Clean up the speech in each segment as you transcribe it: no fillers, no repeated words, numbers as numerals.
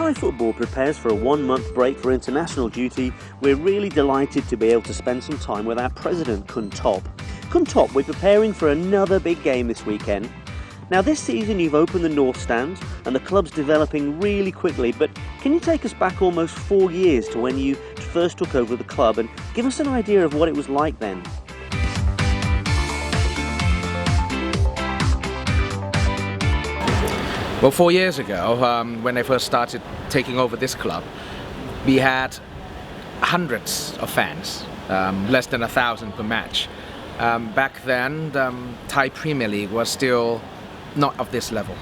Thai football prepares for a one-month break for international duty, we're really delighted to be able to spend some time with our president, K.TOP. K.TOP, we're preparing for another big game this weekend. Now this season you've opened the North Stand and the club's developing really quickly, but can you take us back almost 4 years to when you first took over the club and give us an idea of what it was like then? Well, 4 years ago, when I first started taking over this club, we had hundreds of fans, less than 1,000 per match. Back then, the Thai Premier League was still not of this level.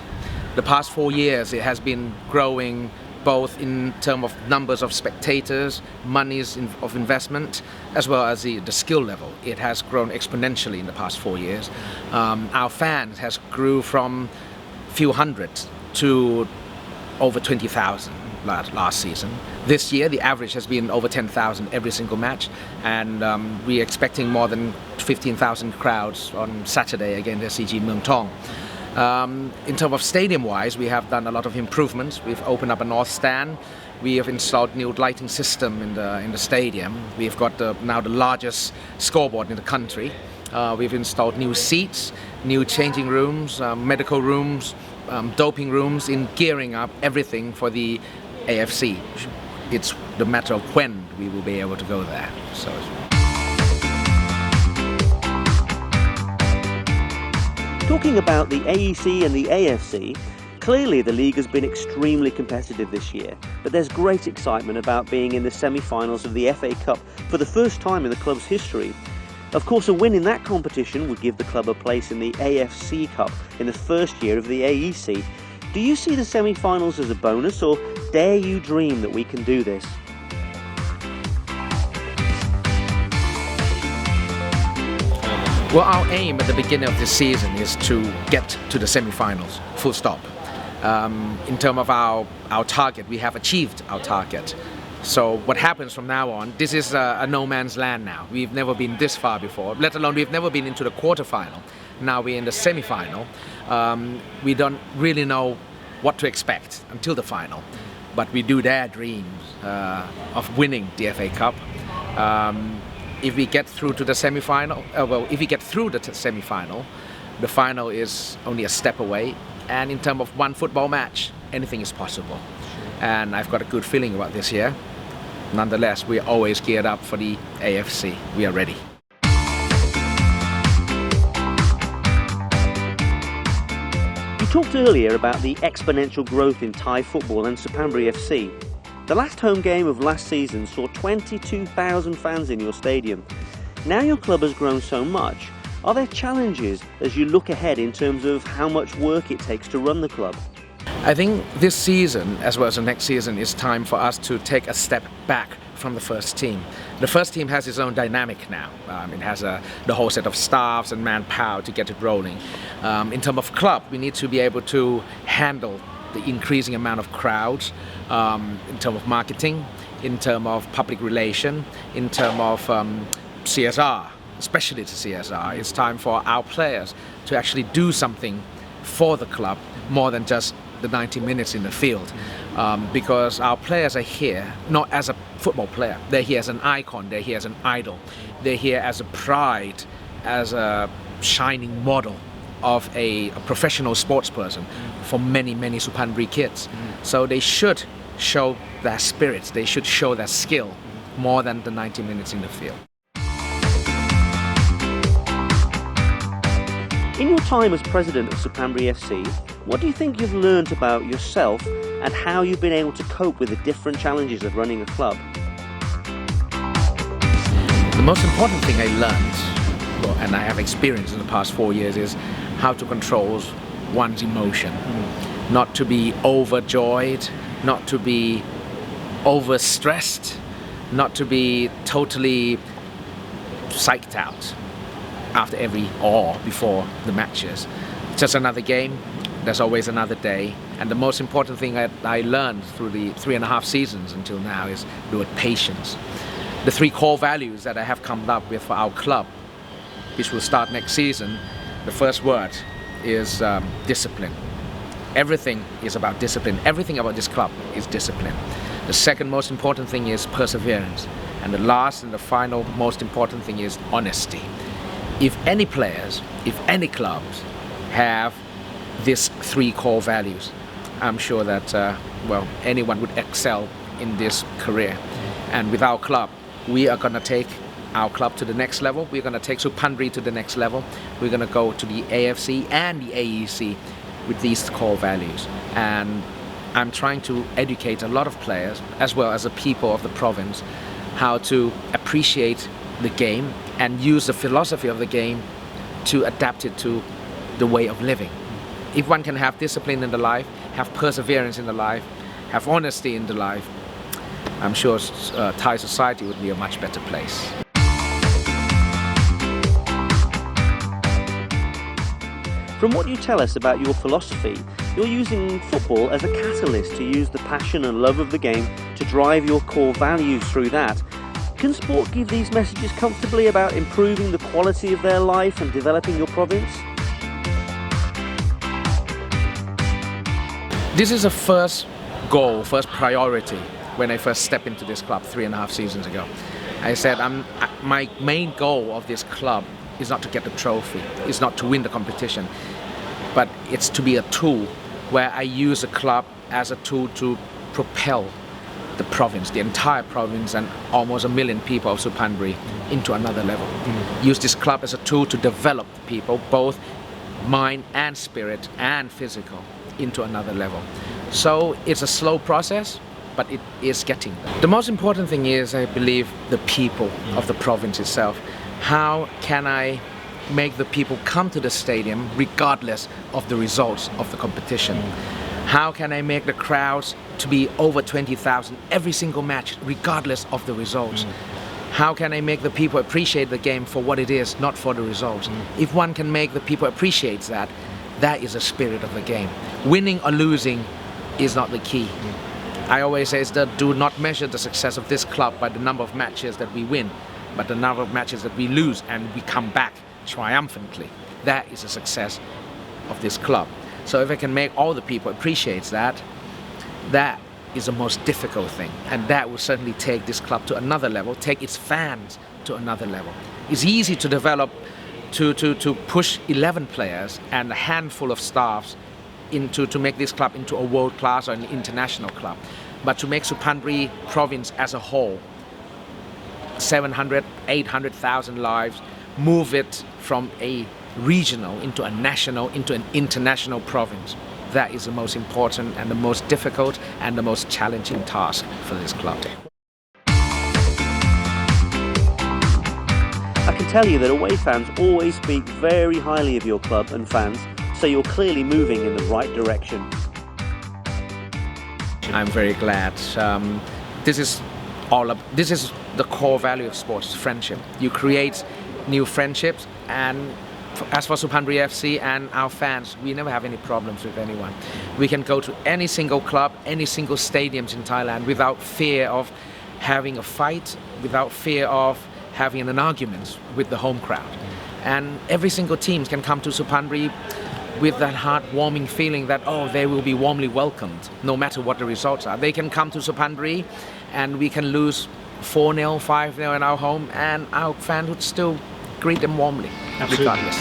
The past 4 years, it has been growing both in terms of numbers of spectators, monies of investment, as well as the skill level. It has grown exponentially in the past 4 years. Our fans has grew from few hundred to over 20,000 last season. This year the average has been over 10,000 every single match, and we're expecting more than 15,000 crowds on Saturday against SCG Muang Thong. In terms of stadium wise, we have done a lot of improvements. We've opened up a North Stand. We have installed new lighting system in the stadium. We've got now the largest scoreboard in the country. We've installed new seats, new changing rooms, medical rooms, doping rooms, in gearing up everything for the AFC. It's the matter of when we will be able to go there. So. Talking about the AEC and the AFC, clearly the league has been extremely competitive this year, but there's great excitement about being in the semi-finals of the FA Cup for the first time in the club's history. Of course, a win in that competition would give the club a place in the AFC Cup in the first year of the AEC. Do you see the semi-finals as a bonus, or dare you dream that we can do this? Well, our aim at the beginning of this season is to get to the semi-finals, full stop. In terms of our target, we have achieved our target. So what happens from now on, this is a no man's land now. We've never been this far before, let alone we've never been into the quarterfinal. Now we're in the semi-final. We don't really know what to expect until the final, but we do dare dream of winning the FA Cup. If we get through to the semi-final, if we get through the semi-final, the final is only a step away. And in terms of one football match, anything is possible. And I've got a good feeling about this year. Nonetheless, we're always geared up for the AFC. We are ready. You talked earlier about the exponential growth in Thai football and SuphanFC. The last home game of last season saw 22,000 fans in your stadium. Now your club has grown so much. Are there challenges as you look ahead in terms of how much work it takes to run the club? I think this season, as well as the next season, is time for us to take a step back from the first team. The first team has its own dynamic now. It has the whole set of staffs and manpower to get it rolling. In terms of club, we need to be able to handle the increasing amount of crowds, in terms of marketing, in terms of public relation, in terms of CSR, especially the CSR. It's time for our players to actually do something for the club more than just the 90 minutes in the field, because our players are here not as a football player. They're here as an icon, they're here as an idol, they're here as a pride, as a shining model of a professional sports person for many SuphanFC kids. So they should show their spirit, they should show their skill more than the 90 minutes in the field. In your time as president of SuphanFC, what do you think you've learned about yourself and how you've been able to cope with the different challenges of running a club? The most important thing I learned, and I have experienced in the past 4 years, is how to control one's emotion. Not to be overjoyed, not to be overstressed, not to be totally psyched out after every or before the matches. Just another game, there's always another day. And the most important thing that I learned through the 3.5 seasons until now is the word patience. The 3 core values that I have come up with for our club, which will start next season, the first word is discipline. Everything is about discipline. Everything about this club is discipline. The second most important thing is perseverance. And the last and the final most important thing is honesty. If any players, if any clubs have these three core values, I'm sure that, anyone would excel in this career. And with our club, we are going to take our club to the next level. We're going to take SuphanFC to the next level. We're going to go to the AFC and the AEC with these core values. And I'm trying to educate a lot of players, as well as the people of the province, how to appreciate the game and use the philosophy of the game to adapt it to the way of living. If one can have discipline in the life, have perseverance in the life, have honesty in the life, I'm sure Thai society would be a much better place. From what you tell us about your philosophy, you're using football as a catalyst to use the passion and love of the game to drive your core values through that. Can sport give these messages comfortably about improving the quality of their life and developing your province? This is the first goal, first priority when I first stepped into this club 3.5 seasons ago. I said my main goal of this club is not to get the trophy, it's not to win the competition, but it's to be a tool where I use the club as a tool to propel the province, the entire province and almost 1 million people of SuphanFC into another level. Use this club as a tool to develop people, both mind and spirit and physical, into another level. So it's a slow process, but it is getting there. The most important thing is, I believe, the people of the province itself. How can I make the people come to the stadium regardless of the results of the competition? How can I make the crowds to be over 20,000 every single match regardless of the results? How can I make the people appreciate the game for what it is, not for the results? If one can make the people appreciate that, that is the spirit of the game. Winning or losing is not the key. I always say that do not measure the success of this club by the number of matches that we win, but the number of matches that we lose and we come back triumphantly. That is the success of this club. So if I can make all the people appreciate that, that is the most difficult thing. And that will certainly take this club to another level, take its fans to another level. It's easy to develop, to push 11 players and a handful of staffs to make this club into a world class or an international club. But to make SuphanFC province as a whole, 700, 800,000 lives, move it from a regional into a national, into an international province. That is the most important and the most difficult and the most challenging task for this club. I can tell you that away fans always speak very highly of your club and fans, so you're clearly moving in the right direction. I'm very glad. This is the core value of sports, friendship. You create new friendships, and as for SuphanFC and our fans, we never have any problems with anyone. We can go to any single club, any single stadiums in Thailand without fear of having a fight, without fear of having an argument with the home crowd. And every single team can come to SuphanFC with that heartwarming feeling that, oh, they will be warmly welcomed, no matter what the results are. They can come to SuphanFC and we can lose 4-0, 5-0 in our home, and our fans would still greet them warmly, regardless.